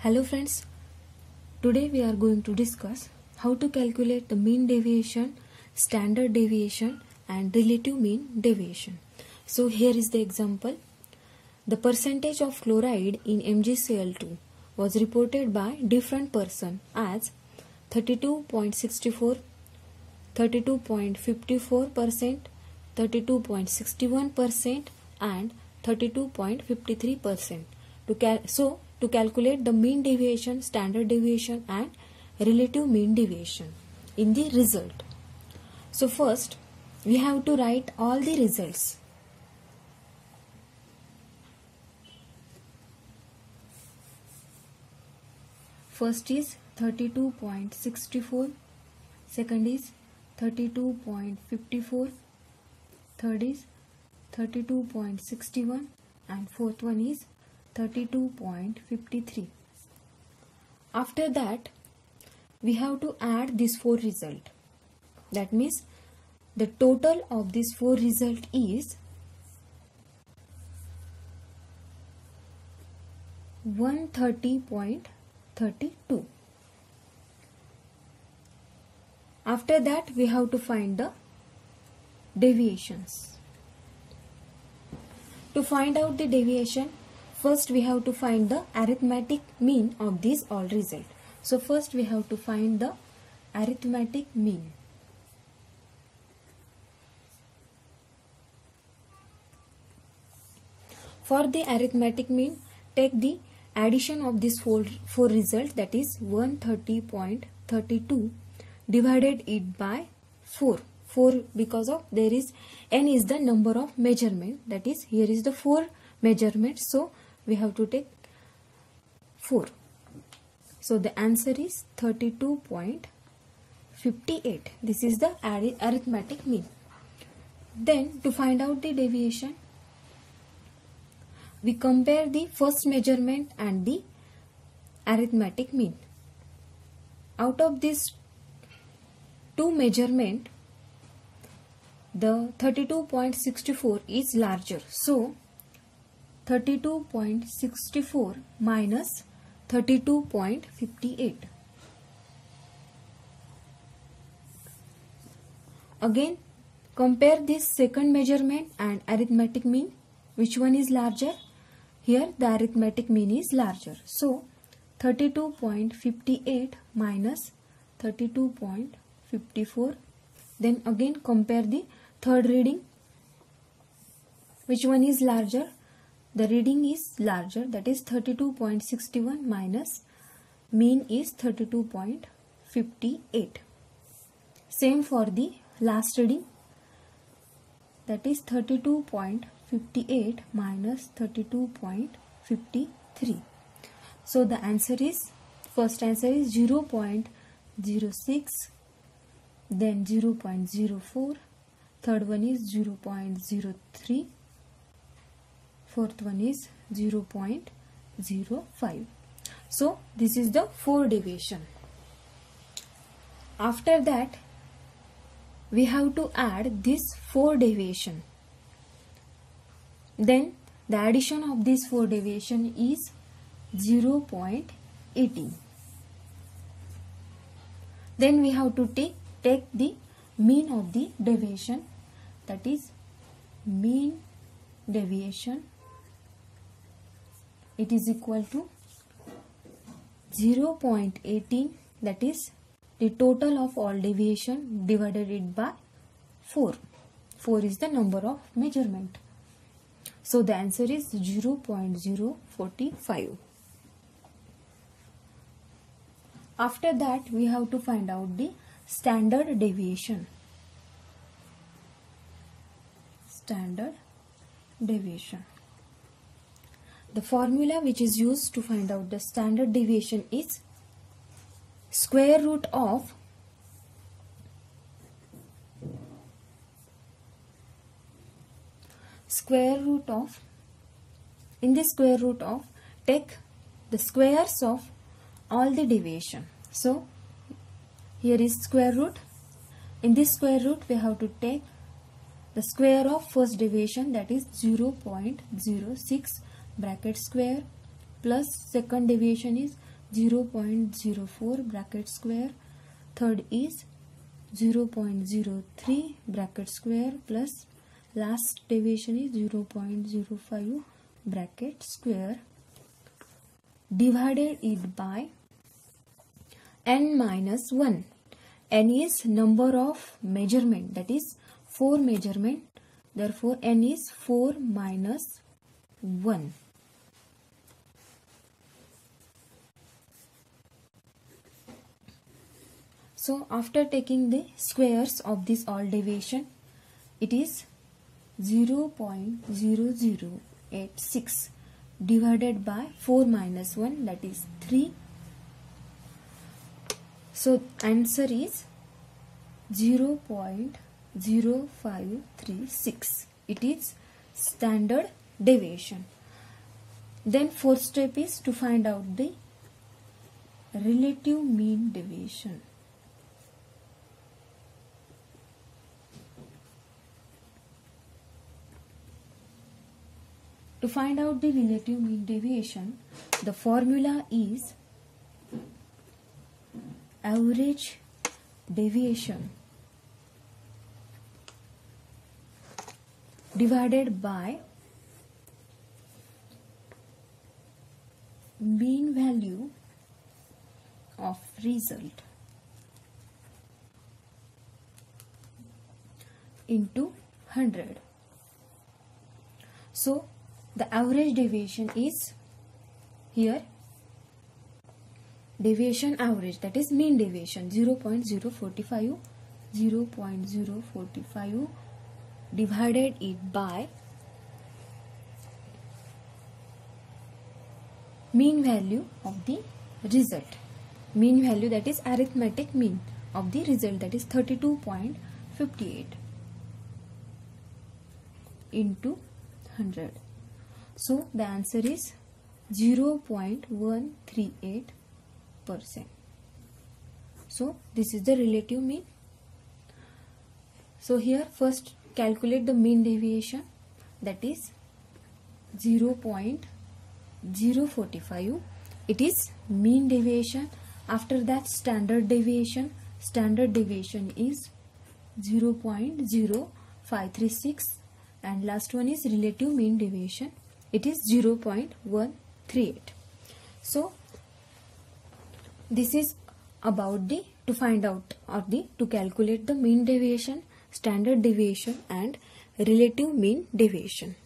Hello friends, today we are going to discuss how to calculate the mean deviation, standard deviation and relative mean deviation. So here is the example. The percentage of chloride in MgCl2 was reported by different person as 32.64, 32.54%, 32.61% and 32.53%. To calculate the mean deviation, standard deviation and relative mean deviation in the result. So first we have to write all the results. First is 32.64, second is 32.54, third is 32.61 and fourth one is 32.53. After that we have to add these four results. That means the total of these four results is 130.32. After that we have to find the deviations. To find out the deviation, first we have to find the arithmetic mean of these all results. So first we have to find the arithmetic mean. For the arithmetic mean, take the addition of these four results, that is 130.32 divided it by 4. 4 because of there is n is the number of measurement, that is here is the 4 measurements, so we have to take 4. So the answer is 32.58. This is the arithmetic mean. Then to find out the deviation, we compare the first measurement and the arithmetic mean. Out of these two measurements, the 32.64 is larger. So 32.64 minus 32.58. Again compare this second measurement and arithmetic mean. Which one is larger? Here the arithmetic mean is larger. So 32.58 minus 32.54. Then again compare the third reading. Which one is larger? The reading is larger, that is 32.61 minus mean is 32.58. Same for the last reading, that is 32.58 minus 32.53. So the answer is, first answer is 0.06, then 0.04, third one is 0.03, fourth one is 0.05. So this is the 4 deviation. After that we have to add this 4 deviation. Then the addition of this 4 deviation is 0.18. Then we have to take the mean of the deviation, that is mean deviation. It is equal to 0.18, that is the total of all deviation divided it by 4. 4 is the number of measurement. So the answer is 0.045. After that we have to find out the standard deviation. Standard deviation. The formula which is used to find out the standard deviation is square root of in the square root of take the squares of all the deviation. So here is square root. In this square root we have to take the square of first deviation, that is 0.06 bracket square, plus second deviation is 0.04 bracket square, third is 0.03 bracket square plus last deviation is 0.05 bracket square, divided it by n minus 1. N is number of measurement, that is 4 measurement, therefore n is 4 minus 1. So after taking the squares of this all deviation, it is 0.0086 divided by 4 minus 1, that is 3. So answer is 0.0536. It is standard deviation. Then fourth step is to find out the relative mean deviation. To find out the relative mean deviation, the formula is average deviation divided by mean value of result into 100. So the average deviation is here deviation average, that is mean deviation 0.045 divided it by mean value of the result, mean value, that is arithmetic mean of the result, that is 32.58 into 100. So the answer is 0.138%. So this is the relative mean. So here first calculate the mean deviation, that is 0.045. It is mean deviation. After that standard deviation. Standard deviation is 0.0536 and last one is relative mean deviation. It is 0.138. So this is about the to find out or the to calculate the mean deviation, standard deviation and relative mean deviation.